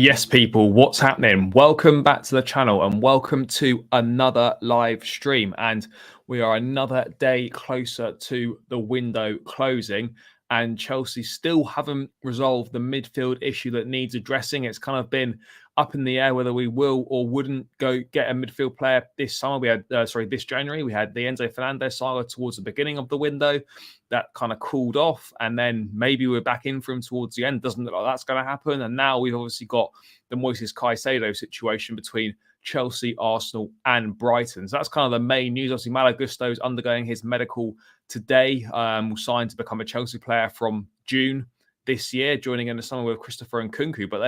Yes, people, what's happening? Welcome back to the channel and welcome to another live stream. And we are another day closer to the window closing. And Chelsea still haven't resolved the midfield issue that needs addressing. It's kind of been up in the air whether we will or wouldn't go get a midfield player this summer. We had, this January, we had the Enzo Fernandez saga towards the beginning of the window. That kind of cooled off, and then maybe we're back in for him towards the end. Doesn't look like that's going to happen. And now we've obviously got the Moises Caicedo situation between Chelsea, Arsenal, and Brighton. So that's kind of the main news. Obviously, Malo is undergoing his medical today. Signed to become a Chelsea player from June this year, joining in the summer with Christopher and Kunku. But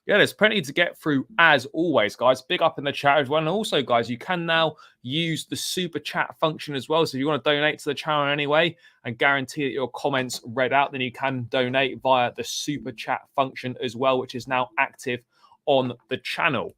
there's plenty to get through as always, guys. Big up in the chat as well. And also, guys, you can now use the super chat function as well. So if you want to donate to the channel in any way and guarantee that your comments read out, then you can donate via the super chat function as well, which is now active on the channel.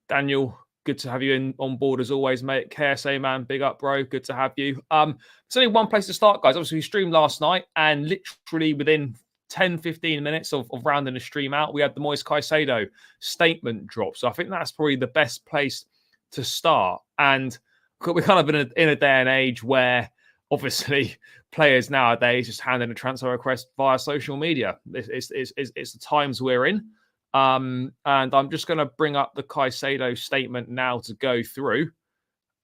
Daniel, good to have you on board as always, mate. KSA, man, big up, bro. Good to have you. There's only one place to start, guys. Obviously, we streamed last night, and literally within 10-15 minutes of rounding the stream out, we had the Moises Caicedo statement drop. So I think that's probably the best place to start. And we're kind of in a day and age where obviously players nowadays just hand in a transfer request via social media. It's the times we're in. And I'm just going to bring up the Caicedo statement now to go through.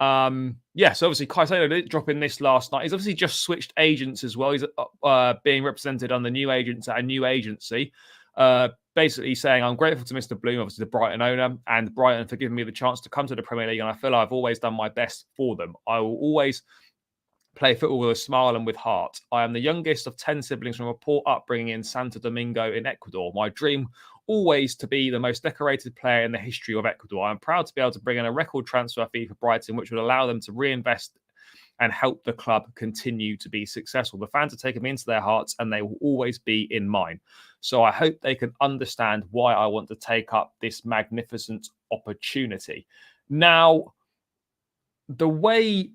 So obviously Caicedo did drop in this last night. He's obviously just switched agents as well. He's being represented on the new agents at a new agency. Basically saying, I'm grateful to Mr. Bloom, obviously the Brighton owner, and Brighton for giving me the chance to come to the Premier League. And I feel I've always done my best for them. I will always play football with a smile and with heart. I am the youngest of 10 siblings from a poor upbringing in Santo Domingo in Ecuador. My dream always to be the most decorated player in the history of Ecuador. I'm proud to be able to bring in a record transfer fee for Brighton, which would allow them to reinvest and help the club continue to be successful. The fans have taken me into their hearts and they will always be in mine. So I hope they can understand why I want to take up this magnificent opportunity. Now, the way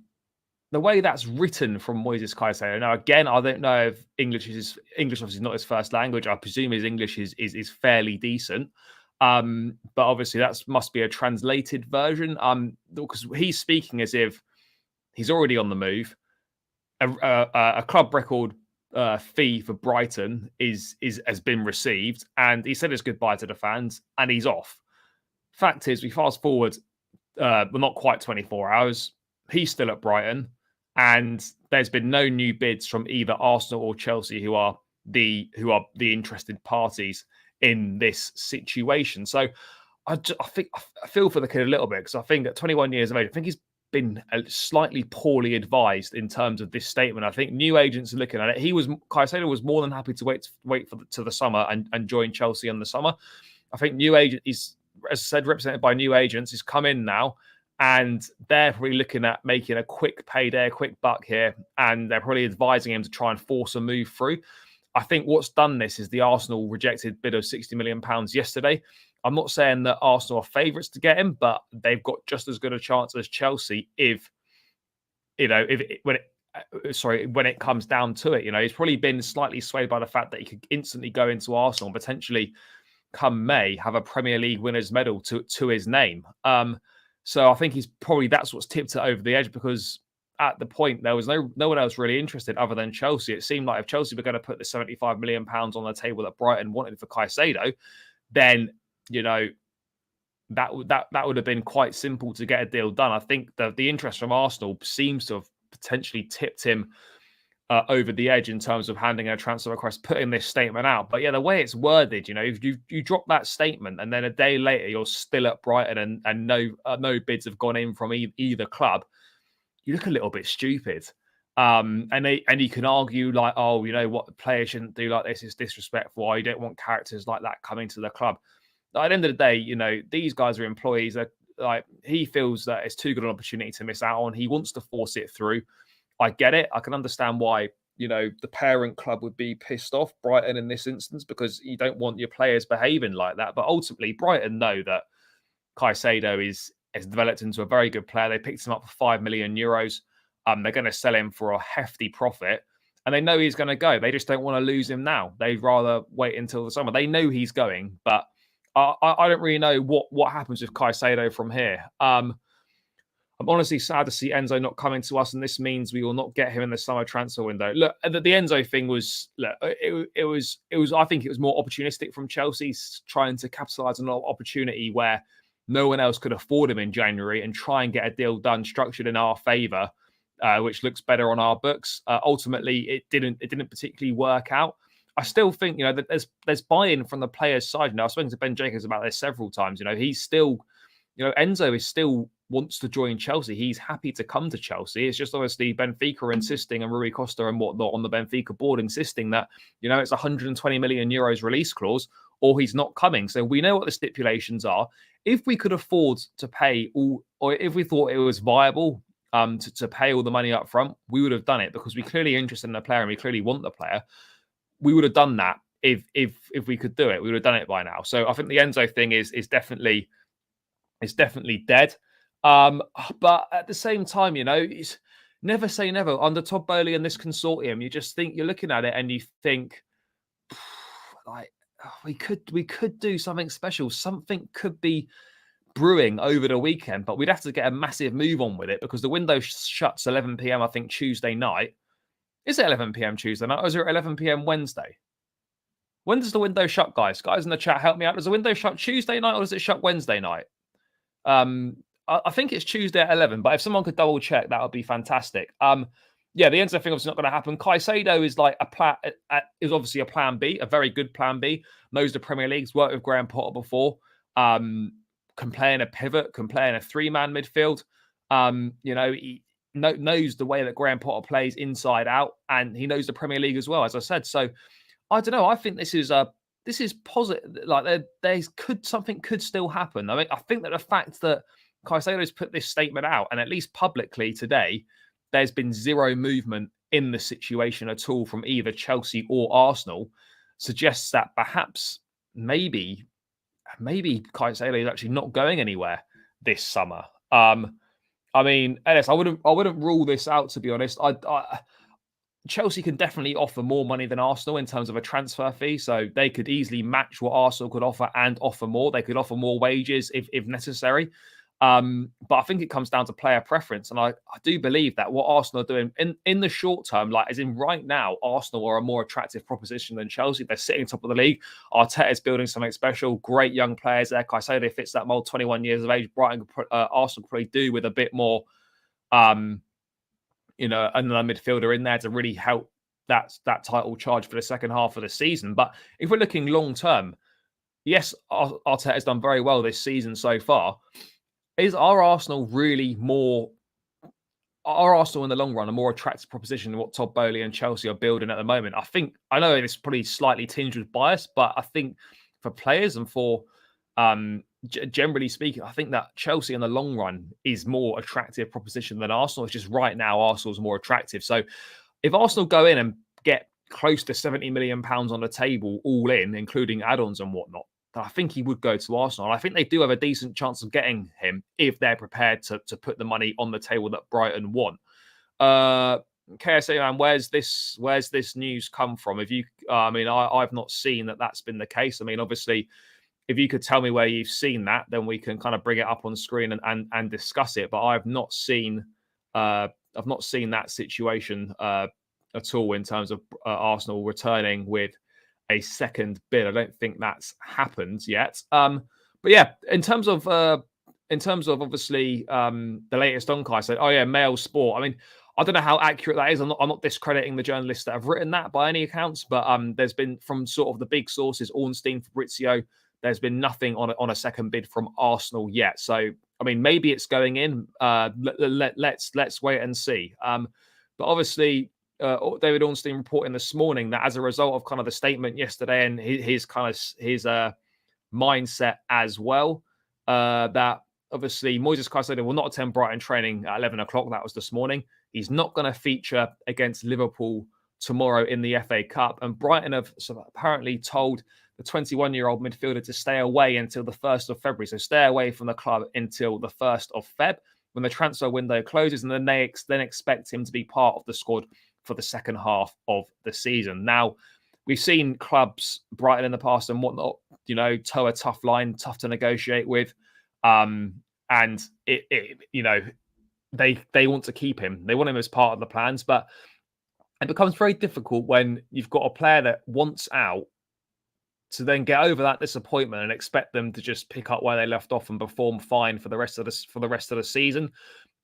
that's written from Moises Caicedo. Now, again, I don't know if English obviously not his first language. I presume his English is fairly decent. But obviously that must be a translated version. Because he's speaking as if he's already on the move. A club record fee for Brighton has been received, and he said his goodbye to the fans, and he's off. Fact is, we fast forward, not quite 24 hours. He's still at Brighton. And there's been no new bids from either Arsenal or Chelsea, who are the interested parties in this situation. So I feel for the kid a little bit, because I think at 21 years of age, I think he's been slightly poorly advised in terms of this statement. I think new agents are looking at it. Caicedo was more than happy to wait to the summer and join Chelsea in the summer. I think new agent is, as I said, represented by new agents. He's come in now. And they're probably looking at making a quick payday, a quick buck here. And they're probably advising him to try and force a move through. I think what's done this is the Arsenal rejected bid of £60 million yesterday. I'm not saying that Arsenal are favourites to get him, but they've got just as good a chance as Chelsea when it comes down to it. He's probably been slightly swayed by the fact that he could instantly go into Arsenal and potentially come May have a Premier League winners medal to his name. So I think that's what's tipped it over the edge, because at the point there was no one else really interested other than Chelsea. It seemed like if Chelsea were going to put the £75 million on the table that Brighton wanted for Caicedo, then that would have been quite simple to get a deal done. I think the interest from Arsenal seems to have potentially tipped him over the edge in terms of handing a transfer request, putting this statement out. But yeah, the way it's worded, if you drop that statement and then a day later you're still at Brighton and no bids have gone in from either club, you look a little bit stupid. And you can argue like, oh, what, players shouldn't do like this, it's disrespectful. Oh, you don't want characters like that coming to the club. At the end of the day, these guys are employees. Like, he feels that it's too good an opportunity to miss out on. He wants to force it through. I get it. I can understand why, the parent club would be pissed off, Brighton in this instance, because you don't want your players behaving like that. But ultimately, Brighton know that Caicedo has developed into a very good player. They picked him up for €5 million. They're going to sell him for a hefty profit. And they know he's going to go. They just don't want to lose him now. They'd rather wait until the summer. They know he's going, but I don't really know what happens with Caicedo from here. I'm honestly sad to see Enzo not coming to us, and this means we will not get him in the summer transfer window. Look, the Enzo thing was, look, it was. I think it was more opportunistic from Chelsea, trying to capitalise on an opportunity where no one else could afford him in January and try and get a deal done structured in our favour, which looks better on our books. Ultimately, it didn't particularly work out. I still think, that there's buy-in from the players' side. I've spoken to Ben Jacobs about this several times. He's still, Enzo is still wants to join Chelsea. He's happy to come to Chelsea. It's just obviously Benfica insisting, and Rui Costa and whatnot on the Benfica board insisting that, it's 120 million euros release clause or he's not coming. So we know what the stipulations are. If we could afford to pay all, or if we thought it was viable to pay all the money up front, we would have done it because we're clearly interested in the player and we clearly want the player. We would have done that if we could do it. We would have done it by now. So I think the Enzo thing is definitely dead. But at the same time, it's never say never. Under Todd Boehly and this consortium, you just think, you're looking at it and you think, like, we could do something special. Something could be brewing over the weekend, but we'd have to get a massive move on with it because the window shuts 11 p.m. I think Tuesday night. Is it 11 p.m. Tuesday night or is it 11 p.m. Wednesday? When does the window shut, guys? Guys in the chat, help me out. Does the window shut Tuesday night or does it shut Wednesday night? I think it's Tuesday at 11, but if someone could double check, that would be fantastic. Yeah, the Enzo thing obviously not going to happen. Caicedo is like is obviously a plan B, a very good plan B. Knows the Premier League's worked with Graham Potter before. Can play in a pivot, can play in a three-man midfield. He knows the way that Graham Potter plays inside out, and he knows the Premier League as well, as I said. So I don't know. I think this is positive. Like something could still happen. I mean, I think that the fact that Caicedo's put this statement out, and at least publicly today, there's been zero movement in the situation at all from either Chelsea or Arsenal, suggests that perhaps maybe Caicedo is actually not going anywhere this summer. I mean, Ellis, I wouldn't rule this out, to be honest. Chelsea can definitely offer more money than Arsenal in terms of a transfer fee, so they could easily match what Arsenal could offer and offer more. They could offer more wages if necessary. But I think it comes down to player preference, and I do believe that what Arsenal are doing in the short term, like as in right now, Arsenal are a more attractive proposition than Chelsea. They're sitting top of the league. Arteta's building something special. Great young players there. Caicedo fits that mold. 21 years of age. Brighton, Arsenal probably do with a bit more, another midfielder in there to really help that title charge for the second half of the season. But if we're looking long term, yes, Arteta has done very well this season so far. Are Arsenal in the long run a more attractive proposition than what Todd Boehly and Chelsea are building at the moment? I know it's probably slightly tinged with bias, but I think for players and for generally speaking, I think that Chelsea in the long run is more attractive proposition than Arsenal. It's just right now Arsenal's more attractive. So if Arsenal go in and get close to £70 million on the table, all in, including add-ons and whatnot, I think he would go to Arsenal. I think they do have a decent chance of getting him if they're prepared to put the money on the table that Brighton want. KSA, man, where's this news come from? I've not seen that's been the case. I mean, obviously, if you could tell me where you've seen that, then we can kind of bring it up on screen and discuss it. But I've not seen that situation at all in terms of Arsenal returning with a second bid. I don't think that's happened yet. But yeah, in terms of obviously the latest on Kai said, Mail Sport. I mean, I don't know how accurate that is. I'm not discrediting the journalists that have written that by any accounts, but there's been from sort of the big sources, Ornstein, Fabrizio, there's been nothing on a second bid from Arsenal yet. So I mean, maybe it's going in. Let's wait and see. But obviously, David Ornstein reporting this morning that as a result of kind of the statement yesterday and his mindset as well, that obviously Moises Caicedo will not attend Brighton training at 11 o'clock. That was this morning. He's not going to feature against Liverpool tomorrow in the FA Cup. And Brighton have apparently told the 21-year-old midfielder to stay away until the 1st of February. So stay away from the club until the 1st of Feb when the transfer window closes. And then they expect him to be part of the squad for the second half of the season. Now, we've seen clubs, Brighton in the past and whatnot, toe a tough line, tough to negotiate with. And they want to keep him. They want him as part of the plans, but it becomes very difficult when you've got a player that wants out to then get over that disappointment and expect them to just pick up where they left off and perform fine for the rest of the season.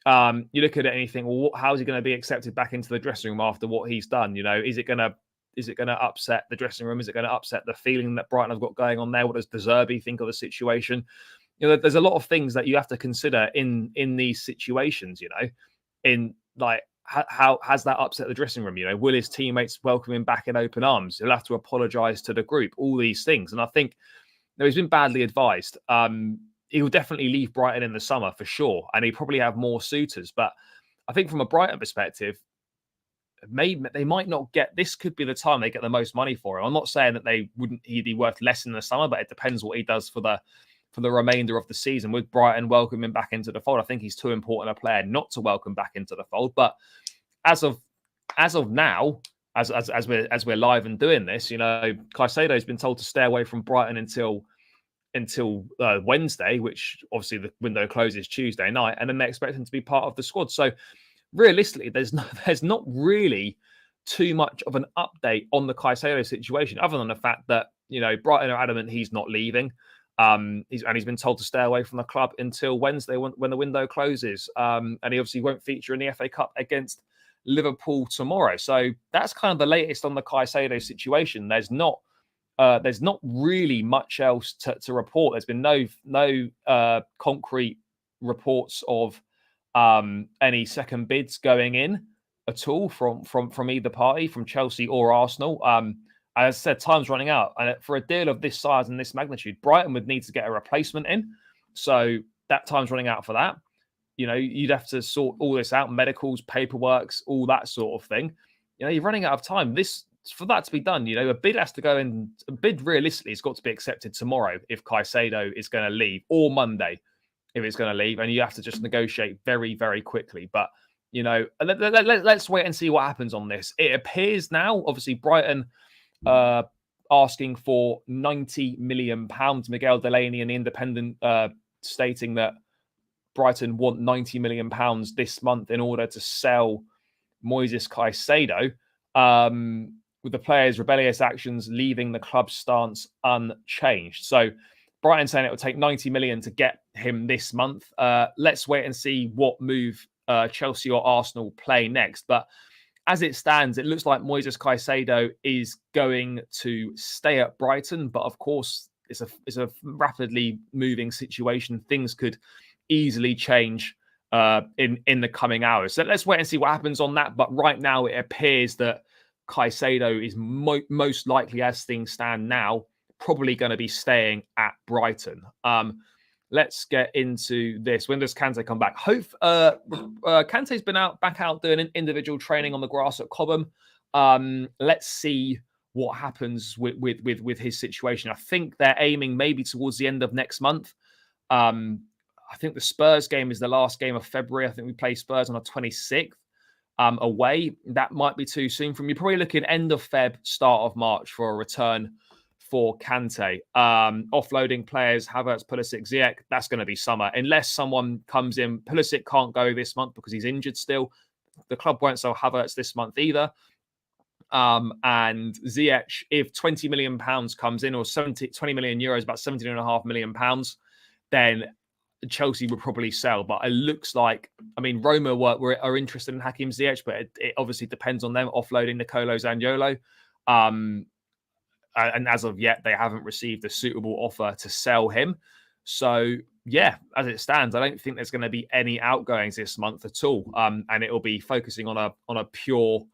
You look at it and you think, well, how is he going to be accepted back into the dressing room after what he's done? Is it going to upset the dressing room? Is it going to upset the feeling that Brighton have got going on there? What does De Zerbi think of the situation? There's a lot of things that you have to consider in these situations. In like how has that upset the dressing room? Will his teammates welcome him back in open arms? He'll have to apologise to the group. All these things, and I think he's been badly advised. He will definitely leave Brighton in the summer for sure, and he probably have more suitors. But I think from a Brighton perspective, they might not get. This could be the time they get the most money for him. I'm not saying that he'd be worth less in the summer, but it depends what he does for the remainder of the season. With Brighton welcoming back into the fold, I think he's too important a player not to welcome back into the fold. But as of now, as we're live and doing this, Caicedo has been told to stay away from Brighton until Wednesday, which obviously the window closes Tuesday night, and then they expect him to be part of the squad. So realistically, there's not really too much of an update on the Caicedo situation, other than the fact that Brighton are adamant he's not leaving. He's been told to stay away from the club until Wednesday when the window closes. And he obviously won't feature in the FA Cup against Liverpool tomorrow. So that's kind of the latest on the Caicedo situation. There's not really much else to report. There's been no concrete reports of any second bids going in at all from either party, from Chelsea or Arsenal. As I said, time's running out. And for a deal of this size and this magnitude, Brighton would need to get a replacement in. So that time's running out for that. You'd have to sort all this out, medicals, paperworks, all that sort of thing. You're running out of time. For that to be done, a bid has to go in. A bid realistically has got to be accepted tomorrow if Caicedo is going to leave, or Monday if it's going to leave. And you have to just negotiate very, very quickly. But, let's wait and see what happens on this. It appears now, obviously, Brighton asking for £90 million. Miguel Delaney and the Independent stating that Brighton want £90 million this month in order to sell Moises Caicedo, with the player's rebellious actions leaving the club's stance unchanged. So Brighton saying it will take £90 million to get him this month. Let's wait and see what move Chelsea or Arsenal play next. But as it stands, it looks like Moises Caicedo is going to stay at Brighton. But of course, it's a rapidly moving situation. Things could easily change in the coming hours. So let's wait and see what happens on that. But right now, it appears that Caicedo is most likely, as things stand now, probably going to be staying at Brighton. Let's get into this. When does Kante come back? Kante's been back out doing individual training on the grass at Cobham. Let's see what happens with his situation. I think they're aiming maybe towards the end of next month. I think the Spurs game is the last game of February. I think we play Spurs on the 26th away. That might be too soon from you. Probably looking end of Feb, start of March for a return for Kante. Offloading players, Havertz, Pulisic, Ziyech, that's going to be summer. Unless someone comes in. Pulisic can't go this month because he's injured still. The club won't sell Havertz this month either. And Ziyech, if £20 million comes in, or 20 million euros, about £17.5 million, then Chelsea would probably sell. But it looks like, Roma are interested in Hakim Ziyech, but it obviously depends on them offloading Nicolo Zaniolo. And as of yet, they haven't received a suitable offer to sell him. So, yeah, as it stands, I don't think there's going to be any outgoings this month at all. And it will be focusing on a pure,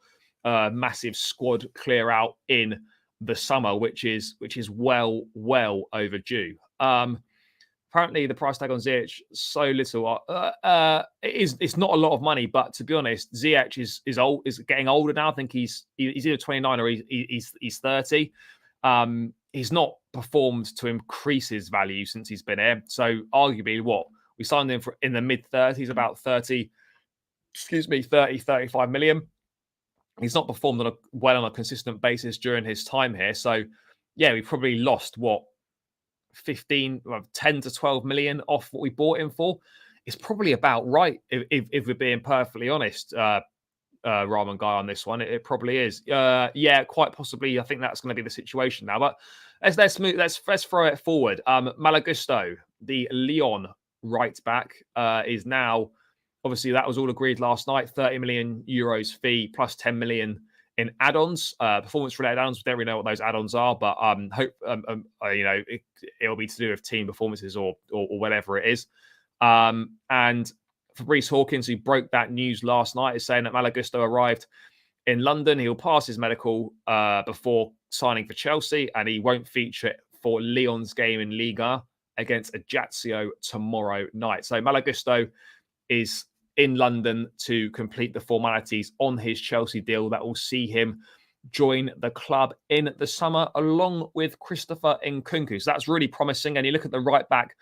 massive squad clear out in the summer, which is well overdue. Apparently, the price tag on Ziyech so little. It's not a lot of money, but to be honest, Ziyech is getting older now. I think he's either 29 or he's 30. He's not performed to increase his value since he's been here. So arguably, we signed him for in the mid 30s, about 35 million. He's not performed well on a consistent basis during his time here. So, yeah, we probably lost 10 to 12 million off what we bought him for. It's probably about right if we're being perfectly honest. Rahman guy on this one. It probably is. Yeah, quite possibly. I think that's going to be the situation now. But let's throw it forward. Malo, the Lyon right back, is now obviously that was all agreed last night. 30 million euros fee plus 10 million in add-ons, performance-related add-ons. We don't really know what those add-ons are, but it'll be to do with team performances or whatever it is. And Fabrice Hawkins, who broke that news last night, is saying that Malo arrived in London. He'll pass his medical before signing for Chelsea, and he won't feature for Lyon's game in Liga against Ajaccio tomorrow night. So Malo is in London to complete the formalities on his Chelsea deal that will see him join the club in the summer, along with Christopher Nkunku. So that's really promising. And you look at the right back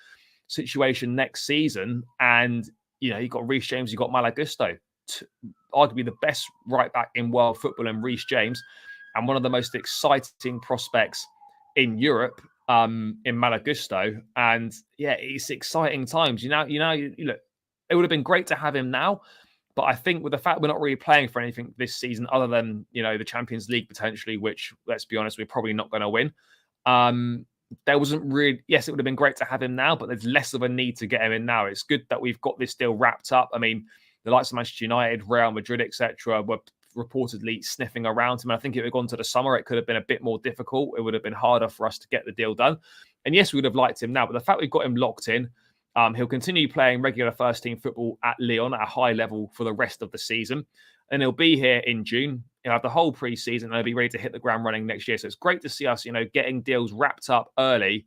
situation next season, and you've got Reece James, you've got Malo arguably the best right back in world football, and Reece James, and one of the most exciting prospects in Europe, in Malo. And yeah, it's exciting times. Look, it would have been great to have him now, but I think with the fact we're not really playing for anything this season other than the Champions League potentially, which, let's be honest, we're probably not going to win. There wasn't really, yes, it would have been great to have him now, but there's less of a need to get him in now. It's good that we've got this deal wrapped up. I mean, the likes of Manchester United, Real Madrid, etc., were reportedly sniffing around him. I think if it had gone to the summer, it could have been a bit more difficult. It would have been harder for us to get the deal done. And yes, we would have liked him now, but the fact we've got him locked in, he'll continue playing regular first-team football at Lyon at a high level for the rest of the season. And he'll be here in June. He'll have the whole pre-season and he'll be ready to hit the ground running next year. So it's great to see us, getting deals wrapped up early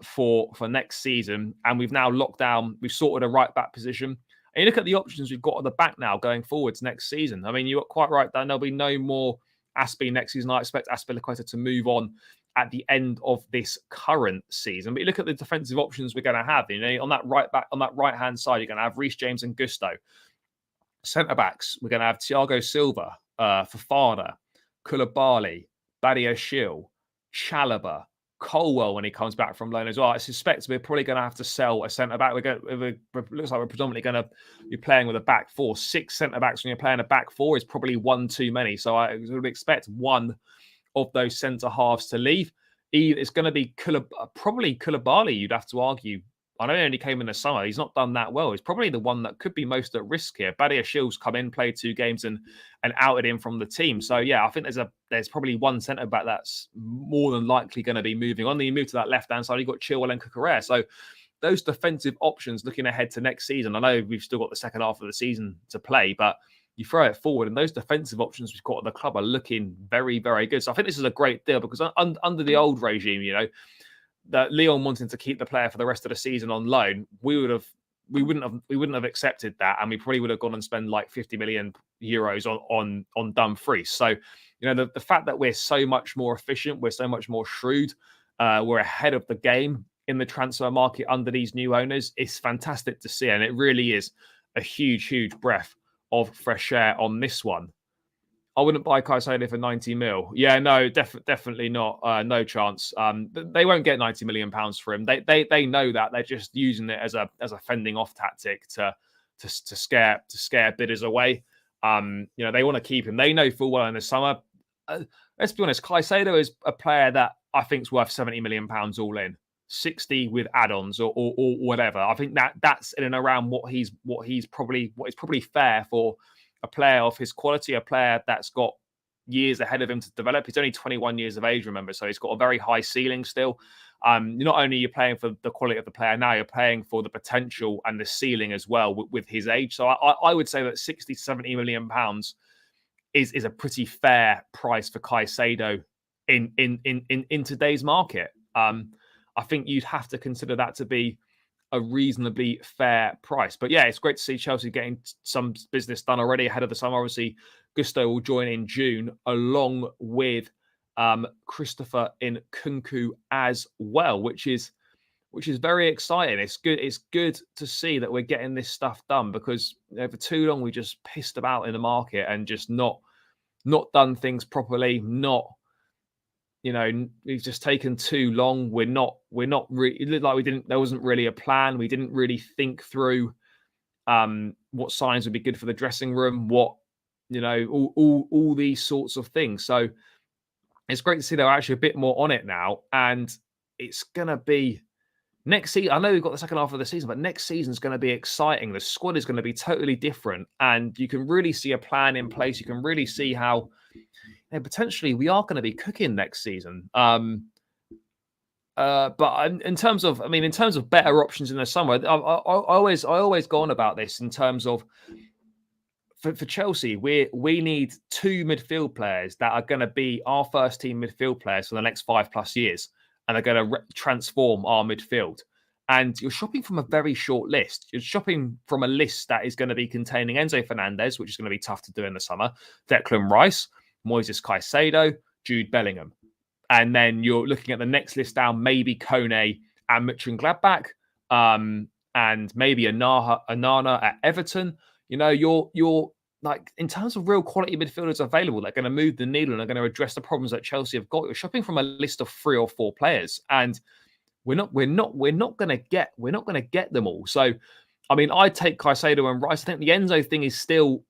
for next season. And we've now locked down, we've sorted a right back position. And you look at the options we've got at the back now going forwards next season. I mean, you got quite right, Dan. There'll be no more Aspie next season. I expect Azpilicueta to move on at the end of this current season. But you look at the defensive options we're going to have. On that right back, on that right-hand side, you're going to have Reece James and Gusto. Centre-backs, we're going to have Thiago Silva, Fofana, Koulibaly, Badiashile, Chalobah, Colwell when he comes back from loan as well. I suspect we're probably going to have to sell a centre-back. It looks like we're predominantly going to be playing with a back four. 6 centre-backs when you're playing a back four is probably one too many. So I would expect one of those centre-halves to leave. It's going to be probably Koulibaly, you'd have to argue. I know he only came in the summer. He's not done that well. He's probably the one that could be most at risk here. Badiashile's come in, played 2 games and outed him from the team. So, yeah, I think there's probably one centre-back that's more than likely going to be moving on. Then you move to that left-hand side, you've got Chilwell and Cucurella. So those defensive options looking ahead to next season, I know we've still got the second half of the season to play, but you throw it forward and those defensive options we've got at the club are looking very, very good. So I think this is a great deal because under the old regime, that Lyon wanting to keep the player for the rest of the season on loan, we wouldn't have accepted that, and we probably would have gone and spent like 50 million euros on Dumfries. So, the fact that we're so much more efficient, we're so much more shrewd, we're ahead of the game in the transfer market under these new owners, it's fantastic to see, and it really is a huge, huge breath of fresh air on this one. I wouldn't buy Caicedo for 90 mil. Yeah, no, definitely not. No chance. They won't get 90 million pounds for him. They know that. They're just using it as a fending off tactic to scare bidders away. They want to keep him. They know full well in the summer. Let's be honest, Caicedo is a player that I think is worth 70 million pounds all in. 60 with add-ons or whatever. I think that's in and around what is probably fair for a player of his quality, a player that's got years ahead of him to develop. He's only 21 years of age, remember, so he's got a very high ceiling still. Not only are you playing for the quality of the player now, you're playing for the potential and the ceiling as well with his age. So I would say that 60, 70 million pounds is a pretty fair price for Caicedo in today's market. I think you'd have to consider that to be a reasonably fair price. But yeah, it's great to see Chelsea getting some business done already ahead of the summer. Obviously, Gusto will join in June along with Christopher Nkunku as well, which is very exciting. It's good to see that we're getting this stuff done because for too long we just pissed about in the market and just not not done things properly, not, we've just taken too long. We're not really, it looked like there wasn't really a plan. We didn't really think through what signs would be good for the dressing room, what, all these sorts of things. So it's great to see they're actually a bit more on it now. And it's going to be next season. I know we've got the second half of the season, but next season is going to be exciting. The squad is going to be totally different. And you can really see a plan in place. You can really see how potentially we are going to be cooking next season. But in terms of, better options in the summer, I always go on about this in terms of for Chelsea, we need two midfield players that are going to be our first team midfield players for the next 5+ years, and are going to transform our midfield. And you're shopping from a very short list. You're shopping from a list that is going to be containing Enzo Fernandez, which is going to be tough to do in the summer, Declan Rice, Moises Caicedo, Jude Bellingham. And then you're looking at the next list down, maybe Kone and Mönchengladbach, and maybe Anana at Everton. You're like, in terms of real quality midfielders available, they're going to move the needle and are going to address the problems that Chelsea have got. You're shopping from a list of 3 or 4 players, and we're not going to get them all. So, I take Caicedo and Rice. I think the Enzo thing is still,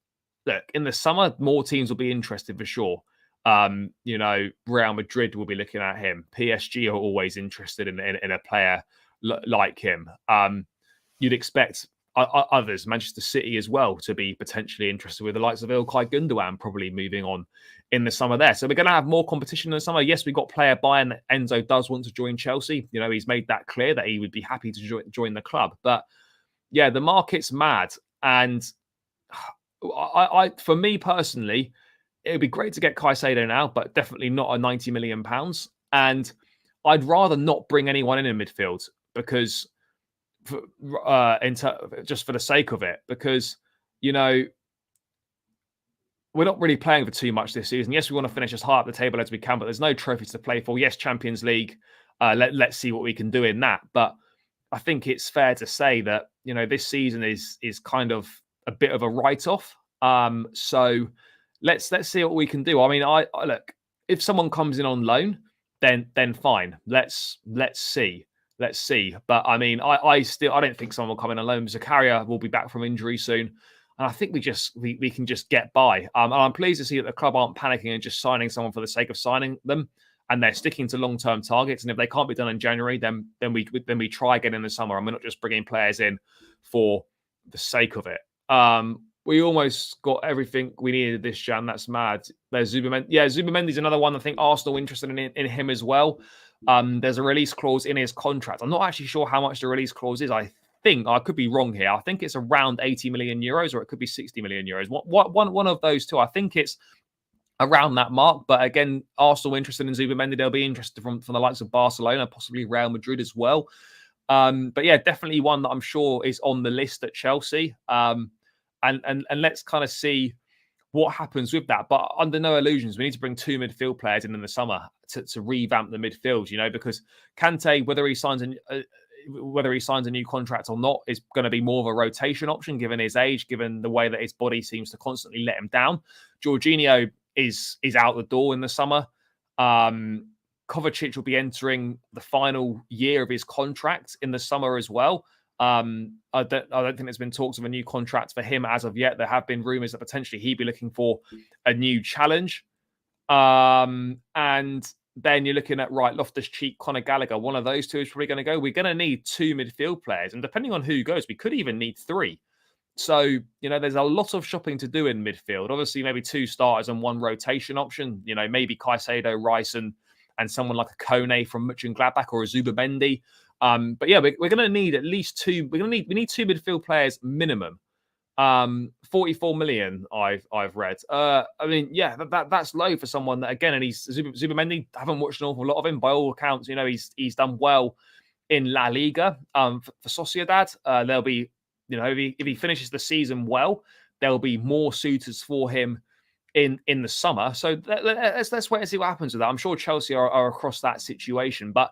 look, in the summer, more teams will be interested for sure. Real Madrid will be looking at him. PSG are always interested in a player like him. You'd expect others, Manchester City as well, to be potentially interested, with the likes of Ilkay Gundogan probably moving on in the summer there. So we're going to have more competition in the summer. Yes, we got player buy-in. Enzo does want to join Chelsea. He's made that clear that he would be happy to join the club. But yeah, the market's mad. And for me personally, it would be great to get Caicedo now, but definitely not a £90 million. And I'd rather not bring anyone in midfield, because just for the sake of it, because we're not really playing for too much this season. Yes, we want to finish as high up the table as we can, but there's no trophies to play for. Yes, Champions League. Let's see what we can do in that. But I think it's fair to say that this season is kind of a bit of a write-off. So let's see what we can do. I look, if someone comes in on loan, then fine. Let's see. But I don't think someone will come in on loan. Zakaria will be back from injury soon. And I think we can just get by. And I'm pleased to see that the club aren't panicking and just signing someone for the sake of signing them, and they're sticking to long-term targets. And if they can't be done in January, then we try again in the summer, and we're not just bringing players in for the sake of it. We almost got everything we needed this Jan. That's mad. There's Zubamendi. Yeah, Zubamendi's another one. I think Arsenal interested in him as well. There's a release clause in his contract. I'm not actually sure how much the release clause is. I could be wrong here. I think it's around 80 million euros, or it could be 60 million euros. One of those two. I think it's around that mark. But again, Arsenal interested in Zubamendi. They'll be interested from the likes of Barcelona, possibly Real Madrid as well. But yeah, definitely one that I'm sure is on the list at Chelsea. And let's kind of see what happens with that. But under no illusions, we need to bring 2 midfield players in the summer to revamp the midfield, because Kante, whether he signs a new contract or not, is going to be more of a rotation option given his age, given the way that his body seems to constantly let him down. Jorginho is out the door in the summer. Kovacic will be entering the final year of his contract in the summer as well. I don't think there's been talks of a new contract for him as of yet. There have been rumours that potentially he'd be looking for a new challenge. And then you're looking at, Loftus-Cheek, Conor Gallagher. One of those two is probably going to go. We're going to need 2 midfield players. And depending on who goes, we could even need 3. So, there's a lot of shopping to do in midfield. Obviously, maybe 2 starters and 1 rotation option. Maybe Caicedo, Rice, and someone like a Kone from Mönchengladbach or a Zubamendi. But yeah, we're going to need at least 2. We need 2 midfield players minimum. 44 million. I've read. That's low for someone that, again, and he's Zubamendi. Haven't watched an awful lot of him. By all accounts, he's done well in La Liga. For Sociedad, there'll be, if he finishes the season well, there'll be more suitors for him in the summer. So let's wait and see what happens with that. I'm sure Chelsea are across that situation, but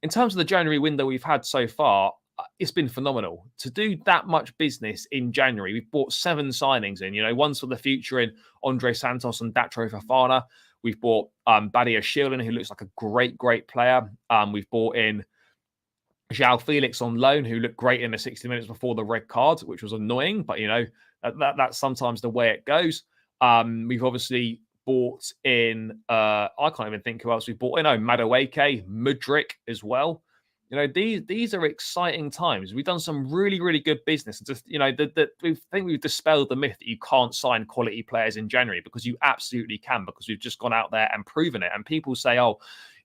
in terms of the January window we've had so far, it's been phenomenal to do that much business in January. We've bought 7 signings in, one's for the future in Andre Santos and Datro Fofana. We've bought Badia Shielding, who looks like a great player. We've bought in João Felix on loan, who looked great in the 60 minutes before the red card, which was annoying, but that's sometimes the way it goes. We've obviously bought in, I can't even think who else we bought in. Madueke, Mudryk as well. These are exciting times. We've done some really good business. Just I think we've dispelled the myth that you can't sign quality players in January, because you absolutely can, because we've just gone out there and proven it. And people say, oh,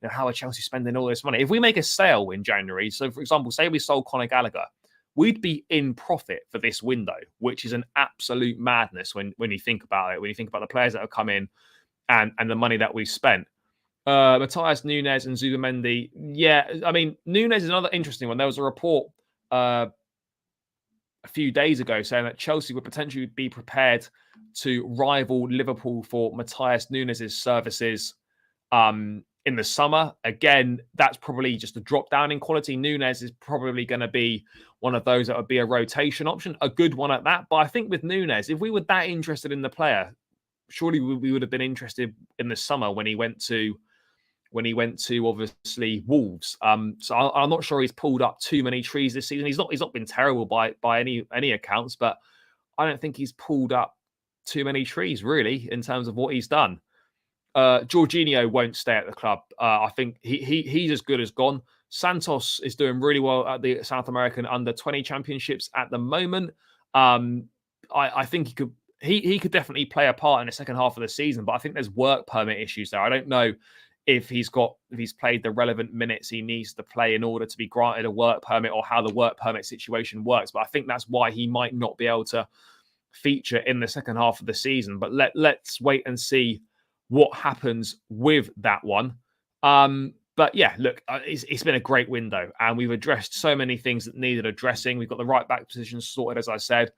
how are Chelsea spending all this money? If we make a sale in January, so for example, say we sold Conor Gallagher, we'd be in profit for this window, which is an absolute madness when you think about it. When you think about the players that have come in and the money that we've spent. Matthias Nunes and Zubimendi. Yeah, I mean, Nunes is another interesting one. There was a report a few days ago saying that Chelsea would potentially be prepared to rival Liverpool for Matthias Nunes' services in the summer. Again, that's probably just a drop down in quality. Nunes is probably going to be one of those that would be a rotation option, a good one at that. But I think with Nunes, if we were that interested in the player, surely we would have been interested in the summer when he went to obviously Wolves. So I'm not sure he's pulled up too many trees this season. He's not been terrible by any accounts, but I don't think he's pulled up too many trees really in terms of what he's done. Jorginho won't stay at the club. I think he's as good as gone. Santos is doing really well at the South American Under-20 Championships at the moment. I think he could definitely play a part in the second half of the season, but I think there's work permit issues there. I don't know if he's played the relevant minutes he needs to play in order to be granted a work permit, or how the work permit situation works. But I think that's why he might not be able to feature in the second half of the season. But let's wait and see what happens with that one. But yeah, look, it's been a great window, and we've addressed so many things that needed addressing. We've got the right back position sorted, as I said.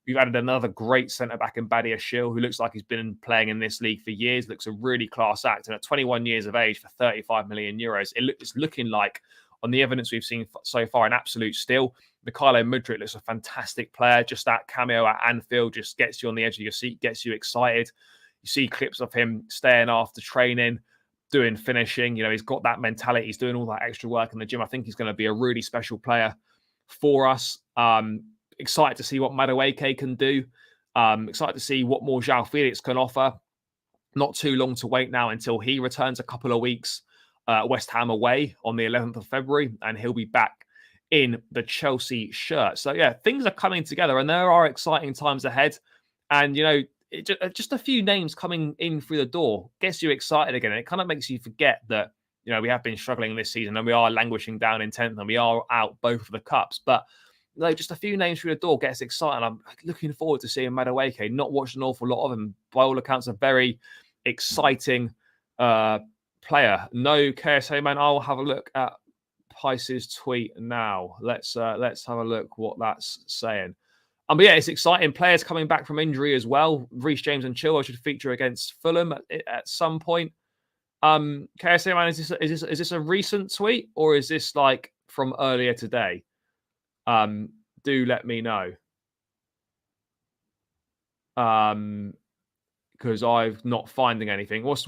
We've added another great centre-back in Badia Shil, who looks like he's been playing in this league for years, looks a really class act. And at 21 years of age for 35 million euros, it's looking like, on the evidence we've seen so far, an absolute steal. Mykhailo Mudryk looks a fantastic player. Just that cameo at Anfield just gets you on the edge of your seat, gets you excited. You see clips of him staying after training, doing finishing. He's got that mentality. He's doing all that extra work in the gym. I think he's going to be a really special player for us. Excited to see what Madueke can do. Excited to see what more João Felix can offer. Not too long to wait now until he returns, a couple of weeks. West Ham away on the 11th of February, and he'll be back in the Chelsea shirt. So yeah, things are coming together, and there are exciting times ahead. And just a few names coming in through the door gets you excited again. And it kind of makes you forget that we have been struggling this season, and we are languishing down in 10th, and we are out both of the cups. But just a few names through the door gets exciting. I'm looking forward to seeing Madueke. Not watched an awful lot of him. By all accounts, a very exciting player. No KSA, man. I'll have a look at Pice's tweet now. Let's have a look what that's saying. But yeah, it's exciting. Players coming back from injury as well. Reece James and Chilwell should feature against Fulham at some point. KSA, man, is this a recent tweet, or is this like from earlier today? Do let me know. Because I'm not finding anything. What's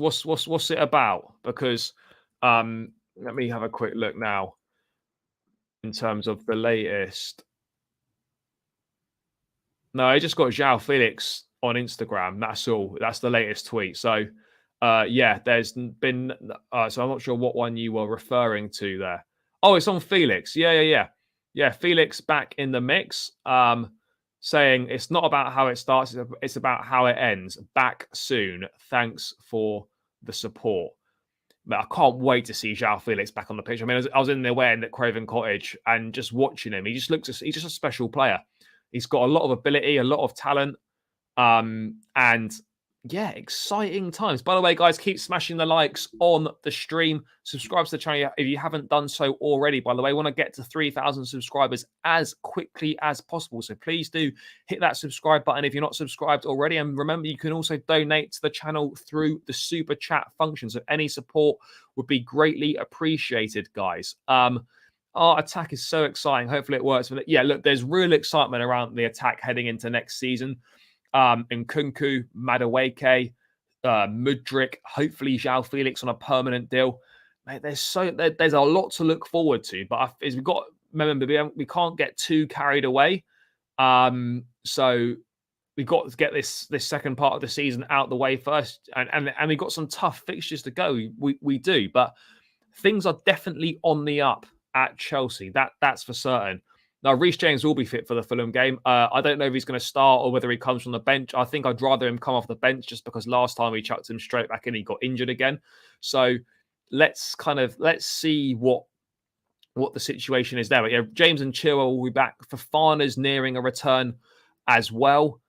it about? Because let me have a quick look now in terms of the latest. No, I just got João Felix on Instagram. That's all. That's the latest tweet. So yeah, there's been so I'm not sure what one you were referring to there. Oh, it's on Felix. Yeah, Felix back in the mix, saying it's not about how it starts, it's about how it ends. Back soon. Thanks for the support. But I can't wait to see João Felix back on the pitch. I mean, I was in there wearing at Craven Cottage and just watching him. He's just a special player. He's got a lot of ability, a lot of talent, and yeah, exciting times. By the way, guys, keep smashing the likes on the stream. Subscribe to the channel if you haven't done so already. By the way, I want to get to 3,000 subscribers as quickly as possible. So please do hit that subscribe button if you're not subscribed already. And remember, you can also donate to the channel through the super chat function. So any support would be greatly appreciated, guys. Our attack is so exciting. Hopefully it works. But yeah, look, there's real excitement around the attack heading into next season. Nkunku, Madueke, Mudryk, hopefully João Felix on a permanent deal. Mate, there's a lot to look forward to. But as we've got, remember, we can't get too carried away. So we've got to get this second part of the season out the way first, and we've got some tough fixtures to go. We do, but things are definitely on the up at Chelsea. That's for certain. Now, Reece James will be fit for the Fulham game. I don't know if he's going to start or whether he comes from the bench. I think I'd rather him come off the bench just because last time we chucked him straight back in, he got injured again. So let's see what the situation is there. But yeah, James and Chilwell will be back. Fofana's nearing a return as well.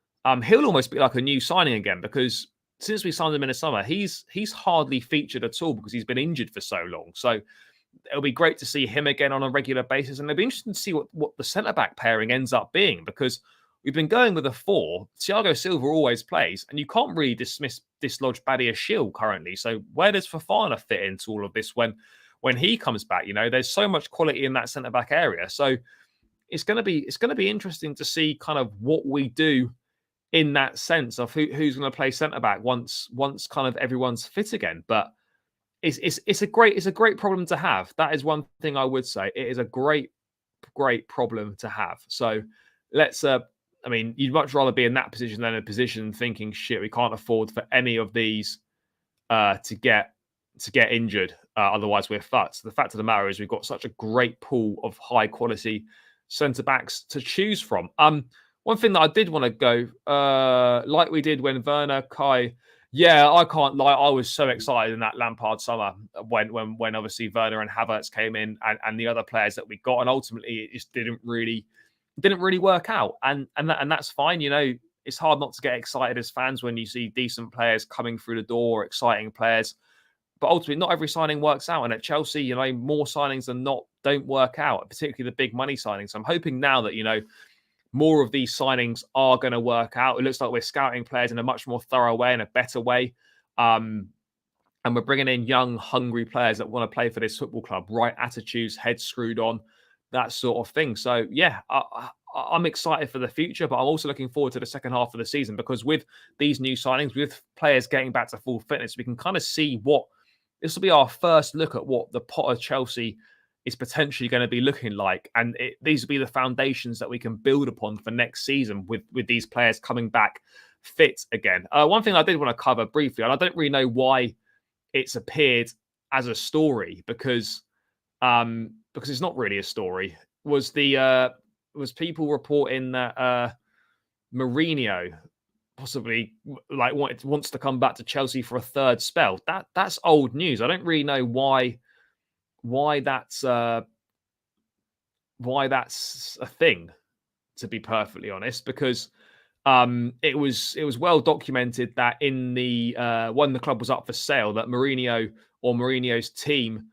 He'll almost be like a new signing again because since we signed him in the summer, he's hardly featured at all because he's been injured for so long. So it'll be great to see him again on a regular basis. And it'll be interesting to see what the centre-back pairing ends up being because we've been going with a 4. Thiago Silva always plays, and you can't really dislodge Badia Shield currently. So where does Fofana fit into all of this when he comes back? You know, there's so much quality in that centre-back area. So it's going to be interesting to see kind of what we do in that sense of who's going to play centre-back once kind of everyone's fit again. But it's a great problem to have. That is one thing I would say. It is a great problem to have. So let's I mean, you'd much rather be in that position than a position thinking, shit, we can't afford for any of these to get injured. Otherwise, we're fucked. So the fact of the matter is, we've got such a great pool of high quality centre backs to choose from. One thing that I did want to go, like we did when Werner, Kai. Yeah, I can't lie. I was so excited in that Lampard summer when obviously Werner and Havertz came in and the other players that we got, and ultimately it just didn't really work out. And that's fine. You know, it's hard not to get excited as fans when you see decent players coming through the door, exciting players. But ultimately, not every signing works out. And at Chelsea, you know, more signings than not don't work out, particularly the big money signings. So I'm hoping now that, you know, more of these signings are going to work out. It looks like we're scouting players in a much more thorough way and a better way. And we're bringing in young, hungry players that want to play for this football club, right attitudes, heads screwed on, that sort of thing. So, yeah, I'm excited for the future, but I'm also looking forward to the second half of the season because with these new signings, with players getting back to full fitness, we can kind of see this will be our first look at what the Potter Chelsea is potentially going to be looking like. And these will be the foundations that we can build upon for next season with these players coming back fit again. One thing I did want to cover briefly, and I don't really know why it's appeared as a story because it's not really a story, was people reporting that Mourinho possibly wants to come back to Chelsea for a third spell. That's old news. I don't really know why that's a thing, to be perfectly honest, because it was well documented that in the when the club was up for sale, that Mourinho or Mourinho's team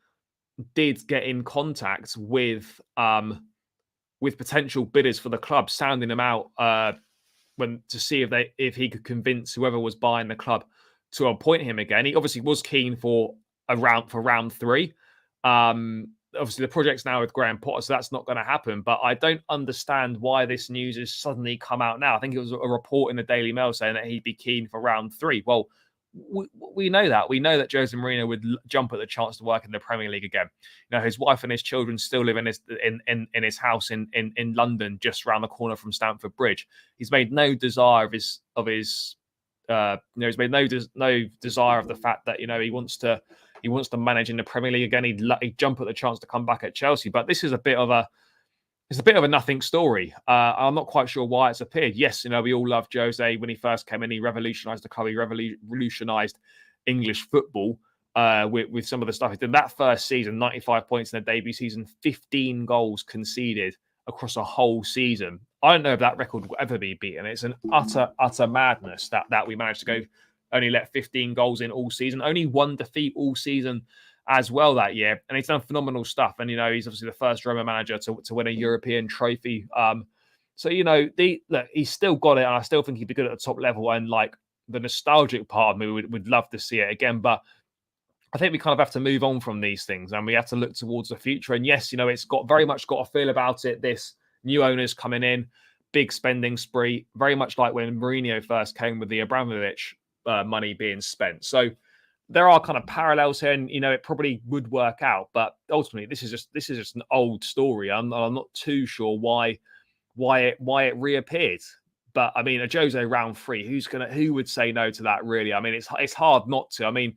did get in contact with potential bidders for the club, sounding them out to see if he could convince whoever was buying the club to appoint him again. He obviously was keen for round 3. Obviously, the project's now with Graham Potter, so that's not going to happen. But I don't understand why this news has suddenly come out now. I think it was a report in the Daily Mail saying that he'd be keen for round 3. Well, we know that. We know that Jose Mourinho would jump at the chance to work in the Premier League again. You know, his wife and his children still live in his house in London, just around the corner from Stamford Bridge. He's made no desire he's made no desire of the fact that, you know, he wants to manage in the Premier League again. He'd jump at the chance to come back at Chelsea. But this is a bit of a nothing story. I'm not quite sure why it's appeared. Yes, you know, we all loved Jose when he first came in. He revolutionised the club. He revolutionised English football with some of the stuff he did. That first season, 95 points in the debut season, 15 goals conceded across a whole season. I don't know if that record will ever be beaten. It's an utter madness that we managed to go only let 15 goals in all season, only 1 defeat all season as well that year. And he's done phenomenal stuff. And, you know, he's obviously the first Roma manager to win a European trophy. So, you know, he's still got it. And I still think he'd be good at the top level. And like the nostalgic part of me would love to see it again. But I think we kind of have to move on from these things and we have to look towards the future. And yes, it's got very much got a feel about it. This new owners coming in, big spending spree, very much like when Mourinho first came with the Abramovich money being spent. So there are kind of parallels here, and it probably would work out. But ultimately, this is just an old story. I'm not too sure why it reappeared. But I mean, a Jose round 3, who would say no to that? Really, I mean, it's hard not to. I mean,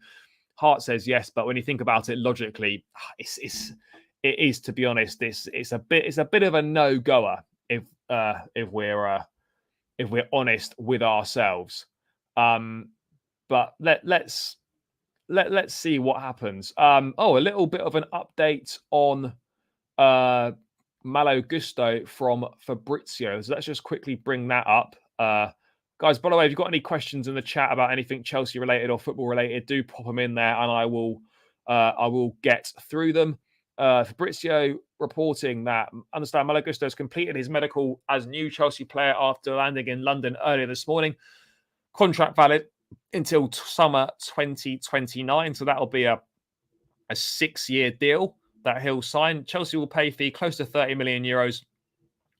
heart says yes, but when you think about it logically, it is, to be honest, it's a bit of a no goer if we're honest with ourselves. But let's see what happens. A little bit of an update on Malo Gusto from Fabrizio. So let's just quickly bring that up. Guys, by the way, if you've got any questions in the chat about anything Chelsea related or football related, do pop them in there and I will get through them. Fabrizio reporting that, understand Malo Gusto has completed his medical as new Chelsea player after landing in London earlier this morning. Contract valid until summer 2029. So that'll be a 6-year deal that he'll sign. Chelsea will pay fee close to 30 million euros,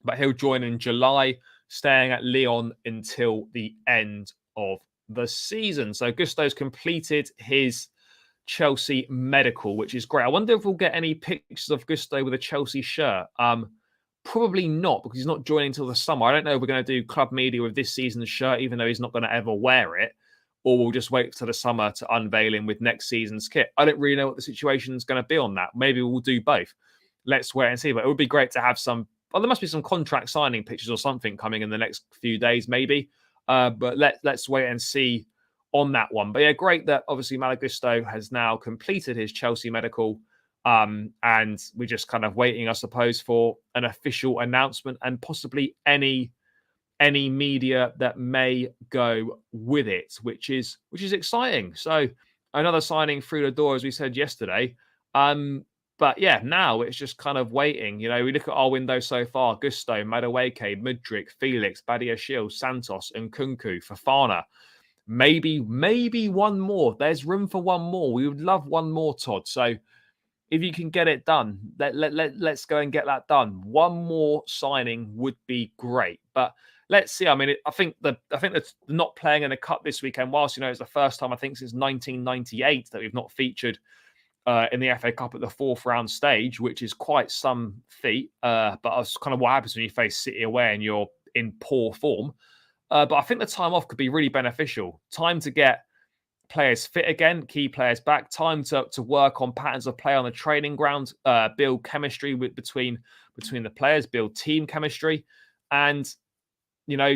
but he'll join in July, staying at Lyon until the end of the season. So Gusto's completed his Chelsea medical, which is great. I wonder if we'll get any pictures of Gusto with a Chelsea shirt. Probably not, because he's not joining until the summer. I don't know if we're going to do club media with this season's shirt, even though he's not going to ever wear it, or we'll just wait till the summer to unveil him with next season's kit. I don't really know what the situation's going to be on that. Maybe we'll do both. Let's wait and see. But it would be great to have some. Well, there must be some contract signing pictures or something coming in the next few days, maybe. But let's wait and see on that one. But yeah, great that obviously Malo Gusto has now completed his Chelsea medical. And we're just kind of waiting, I suppose, for an official announcement and possibly any media that may go with it, which is exciting. So another signing through the door, as we said yesterday. But yeah, now it's just kind of waiting. We look at our window so far: Gusto, Madueke, Mudryk, Felix, Badiashile, Santos, and Nkunku, Fofana. Maybe one more. There's room for one more. We would love one more, Todd. So if you can get it done, let's go and get that done. One more signing would be great. But let's see. I mean, I think that not playing in the cup this weekend, whilst it's the first time I think since 1998 that we've not featured in the FA Cup at the 4th round stage, which is quite some feat. But it's kind of what happens when you face City away and you're in poor form. But I think the time off could be really beneficial. Time to get players fit again, key players back. Time to work on patterns of play on the training ground, build chemistry between the players, build team chemistry. And,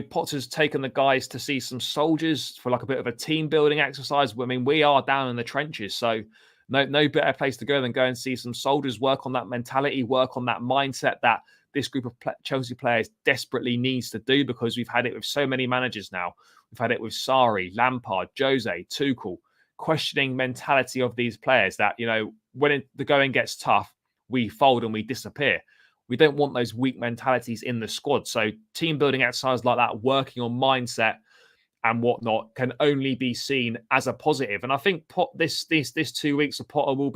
Potter's taken the guys to see some soldiers for like a bit of a team building exercise. I mean, we are down in the trenches, so no better place to go than go and see some soldiers, work on that mentality, work on that mindset that this group of Chelsea players desperately needs to do, because we've had it with so many managers now. We've had it with Sarri, Lampard, Jose, Tuchel, questioning mentality of these players that, when the going gets tough, we fold and we disappear. We don't want those weak mentalities in the squad. So team building exercises like that, working on mindset and whatnot, can only be seen as a positive. And I think this 2 weeks of Potter will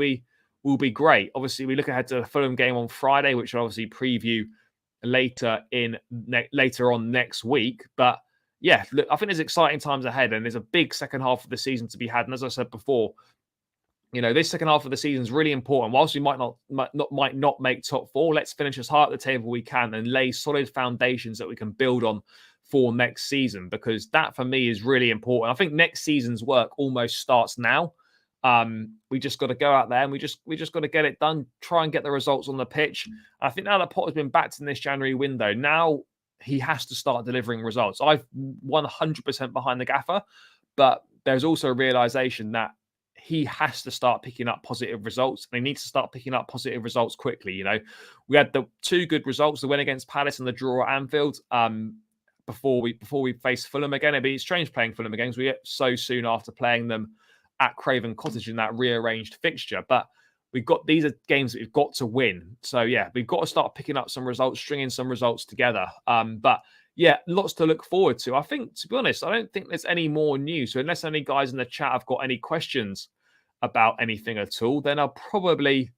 be great. Obviously, we look ahead to the Fulham game on Friday, which I'll obviously preview later on next week. But yeah, look, I think there's exciting times ahead, and there's a big second half of the season to be had. And as I said before, this second half of the season is really important. Whilst we might not make top 4, let's finish as high at the table we can and lay solid foundations that we can build on for next season, because that for me is really important. I think next season's work almost starts now. We just got to go out there and we just got to get it done, try and get the results on the pitch. I think now that Potter's been backed in this January window, now he has to start delivering results. I'm 100% behind the gaffer, but there's also a realization that he has to start picking up positive results, and he needs to start picking up positive results quickly. We had the 2 good results, the win against Palace and the draw at Anfield, before we face Fulham again. It'd be strange playing Fulham again, because we get so soon after playing them at Craven Cottage in that rearranged fixture. But these are games that we've got to win. So yeah, we've got to start picking up some results, stringing some results together. But yeah, lots to look forward to. I think, to be honest, I don't think there's any more news. So unless any guys in the chat have got any questions about anything at all, then I'll probably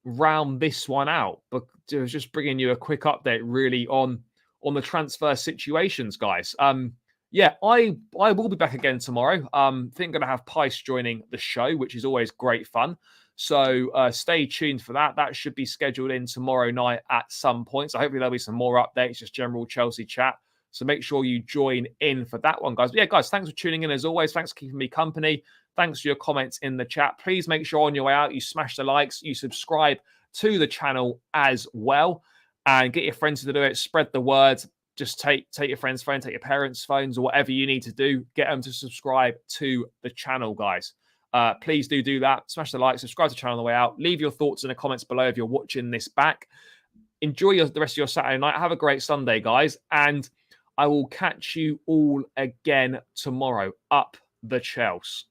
round this one out. But just bringing you a quick update, really, on the transfer situations, guys. Yeah, I will be back again tomorrow. Think I'm gonna have Pice joining the show, which is always great fun. So stay tuned for that. That should be scheduled in tomorrow night at some point. So hopefully there'll be some more updates, just general Chelsea chat. So make sure you join in for that one, guys. But yeah, guys, thanks for tuning in as always. Thanks for keeping me company. Thanks for your comments in the chat. Please make sure on your way out you smash the likes, you subscribe to the channel as well, and get your friends to do it. Spread the word. Just take your friend's phone, take your parents' phones, or whatever you need to do. Get them to subscribe to the channel, guys. Please do that. Smash the like, subscribe to the channel on the way out. Leave your thoughts in the comments below if you're watching this back. Enjoy the rest of your Saturday night. Have a great Sunday, guys. And I will catch you all again tomorrow. Up the Chelsea.